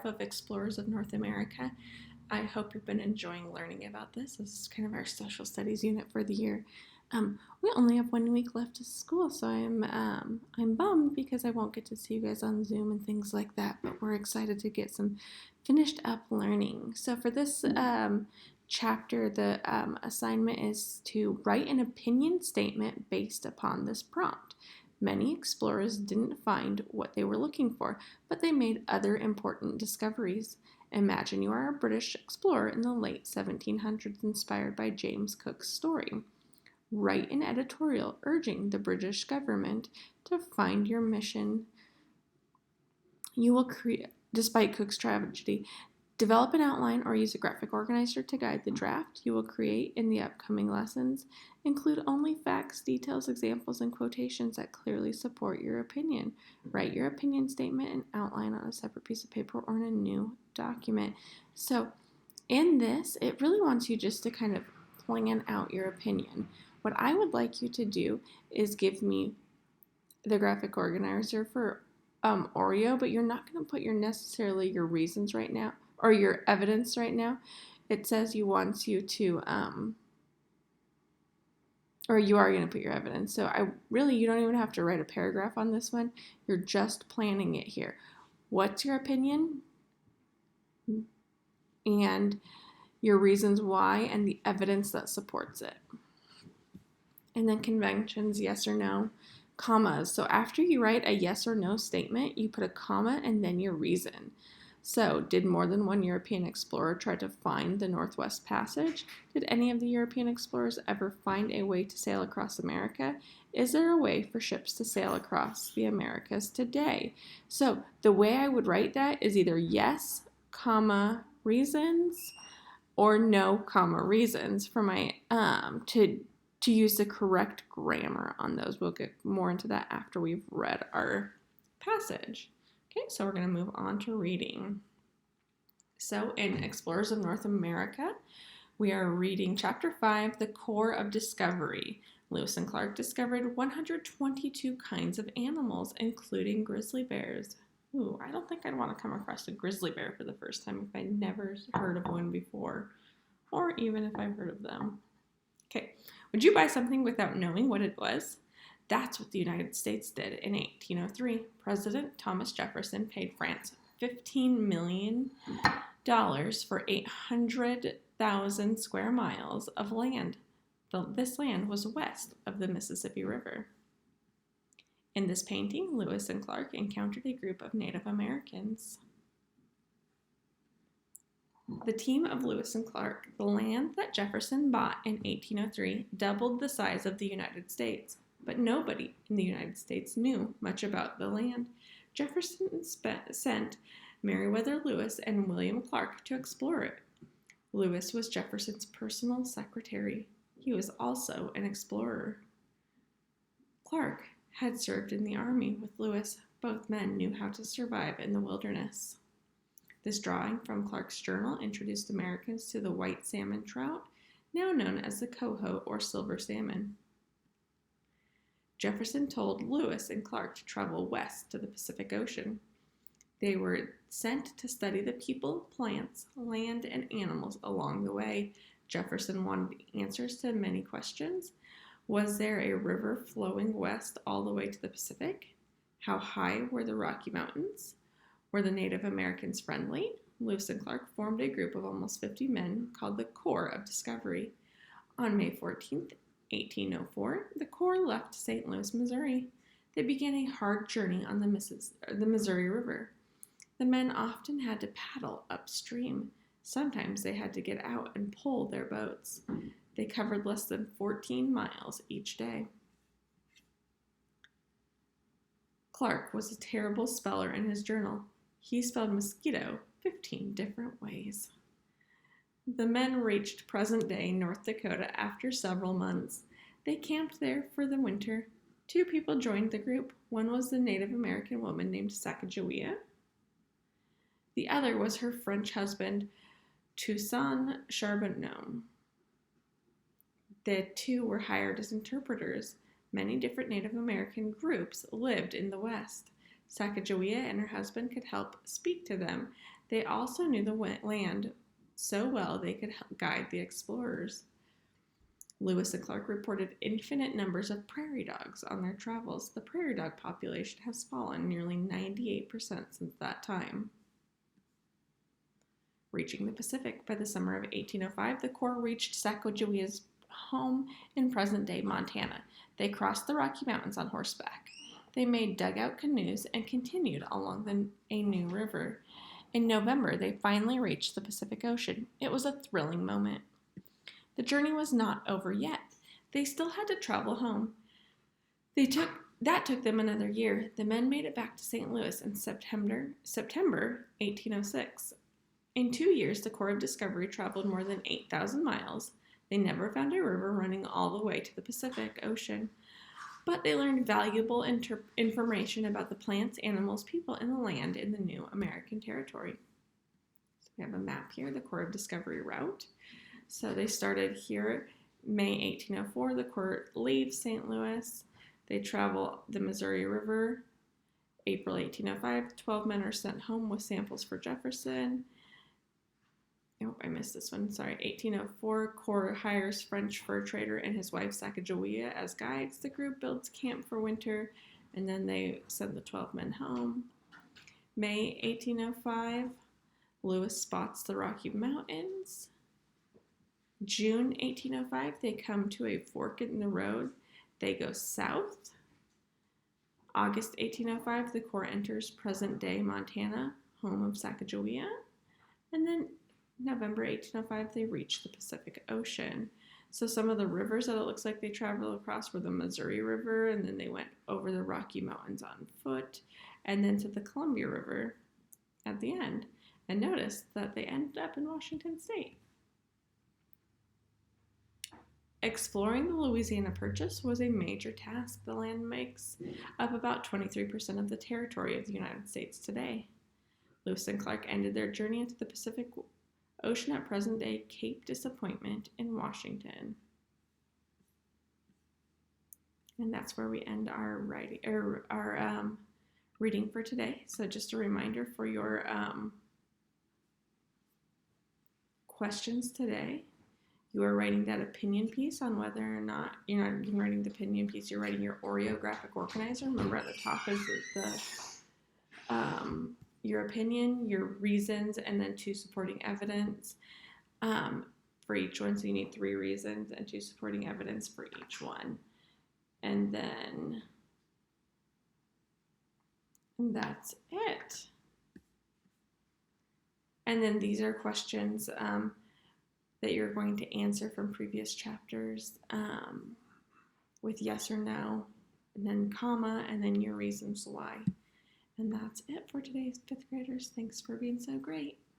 5 of Explorers of North America. I hope you've been enjoying learning about this. This is kind of our social studies unit for the year. We only have 1 week left of school, so I'm bummed because I won't get to see you guys on Zoom and things like that, but we're excited to get some finished up learning. So for this chapter, the assignment is to write an opinion statement based upon this prompt. Many explorers didn't find what they were looking for, but they made other important discoveries. Imagine you are a British explorer in the late 1700s inspired by James Cook's story. Write an editorial urging the British government to find your mission. You will create, despite Cook's tragedy, develop an outline or use a graphic organizer to guide the draft you will create in the upcoming lessons. Include only facts, details, examples, and quotations that clearly support your opinion. Write your opinion statement and outline on a separate piece of paper or in a new document. So in this, it really wants you just to kind of plan out your opinion. What I would like you to do is give me the graphic organizer for Oreo, but you're not going to put necessarily your reasons right now or your evidence right now. It says you want you to, or you are going to put your evidence. So you don't even have to write a paragraph on this one. You're just planning it here. What's your opinion? And your reasons why and the evidence that supports it. And then conventions, yes or no, commas. So after you write a yes or no statement, you put a comma and then your reason. So, did more than one European explorer try to find the Northwest Passage? Did any of the European explorers ever find a way to sail across America? Is there a way for ships to sail across the Americas today? So, the way I would write that is either yes, comma, reasons, or no, comma, reasons for my, to use the correct grammar on those. We'll get more into that after we've read our passage. Okay, so we're going to move on to reading. So in Explorers of North America, we are reading Chapter 5, The Core of Discovery. Lewis and Clark discovered 122 kinds of animals, including grizzly bears. Ooh, I don't think I'd want to come across a grizzly bear for the first time if I'd never heard of one before, or even if I've heard of them. Okay, would you buy something without knowing what it was? That's what the United States did in 1803. President Thomas Jefferson paid France $15 million for 800,000 square miles of land. This land was west of the Mississippi River. In this painting, Lewis and Clark encountered a group of Native Americans. The team of Lewis and Clark, the land that Jefferson bought in 1803, doubled the size of the United States. But nobody in the United States knew much about the land. Jefferson sent Meriwether Lewis and William Clark to explore it. Lewis was Jefferson's personal secretary. He was also an explorer. Clark had served in the army with Lewis. Both men knew how to survive in the wilderness. This drawing from Clark's journal introduced Americans to the white salmon trout, now known as the coho or silver salmon. Jefferson told Lewis and Clark to travel west to the Pacific Ocean. They were sent to study the people, plants, land, and animals along the way. Jefferson wanted answers to many questions. Was there a river flowing west all the way to the Pacific? How high were the Rocky Mountains? Were the Native Americans friendly? Lewis and Clark formed a group of almost 50 men called the Corps of Discovery. On May 14th, 1804, the Corps left St. Louis, Missouri. They began a hard journey on the Missouri River. The men often had to paddle upstream. Sometimes they had to get out and pull their boats. They covered less than 14 miles each day. Clark was a terrible speller in his journal. He spelled mosquito 15 different ways. The men reached present-day North Dakota after several months. They camped there for the winter. 2 people joined the group. One was the Native American woman named Sacagawea. The other was her French husband, Toussaint Charbonneau. The 2 were hired as interpreters. Many different Native American groups lived in the West. Sacagawea and her husband could help speak to them. They also knew the land so well they could guide the explorers. Lewis and Clark reported infinite numbers of prairie dogs on their travels. The prairie dog population has fallen nearly 98% since that time. Reaching the Pacific. By the summer of 1805, the Corps reached Sacagawea's home in present-day Montana. They crossed the Rocky Mountains on horseback. They made dugout canoes and continued along a new river. In November, they finally reached the Pacific Ocean. It was a thrilling moment. The journey was not over yet. They still had to travel home. That took them another year. The men made it back to St. Louis in September 1806. In 2 years, the Corps of Discovery traveled more than 8,000 miles. They never found a river running all the way to the Pacific Ocean, but they learned valuable information about the plants, animals, people, and the land in the new American territory. So we have a map here, the Corps of Discovery route. So they started here, May 1804. The Corps leaves St. Louis. They travel the Missouri River. April 1805, 12 men are sent home with samples for Jefferson. Oh, I missed this one. Sorry. 1804, Corps hires French fur trader and his wife Sacagawea as guides. The group builds camp for winter, and then they send the 12 men home. May 1805, Lewis spots the Rocky Mountains. June 1805, they come to a fork in the road. They go south. August 1805, the Corps enters present-day Montana, home of Sacagawea. And then November 1805, they reach the Pacific Ocean. So some of the rivers that it looks like they traveled across were the Missouri River, and then they went over the Rocky Mountains on foot, and then to the Columbia River at the end. And notice that they ended up in Washington State. Exploring the Louisiana Purchase was a major task. The land makes up about 23% of the territory of the United States today. Lewis and Clark ended their journey into the Pacific Ocean at present-day Cape Disappointment in Washington. And that's where we end our reading for today. So just a reminder for your questions today. You are writing that opinion piece on whether or not you're not even writing the opinion piece, you're writing your Oreo graphic organizer. Remember at the top is your opinion, your reasons, and then 2 supporting evidence for each one. So you need 3 reasons and 2 supporting evidence for each one. And then that's it. And then these are questions that you're going to answer from previous chapters with yes or no, and then comma, and then your reasons why. And that's it for today's 5th graders. Thanks for being so great.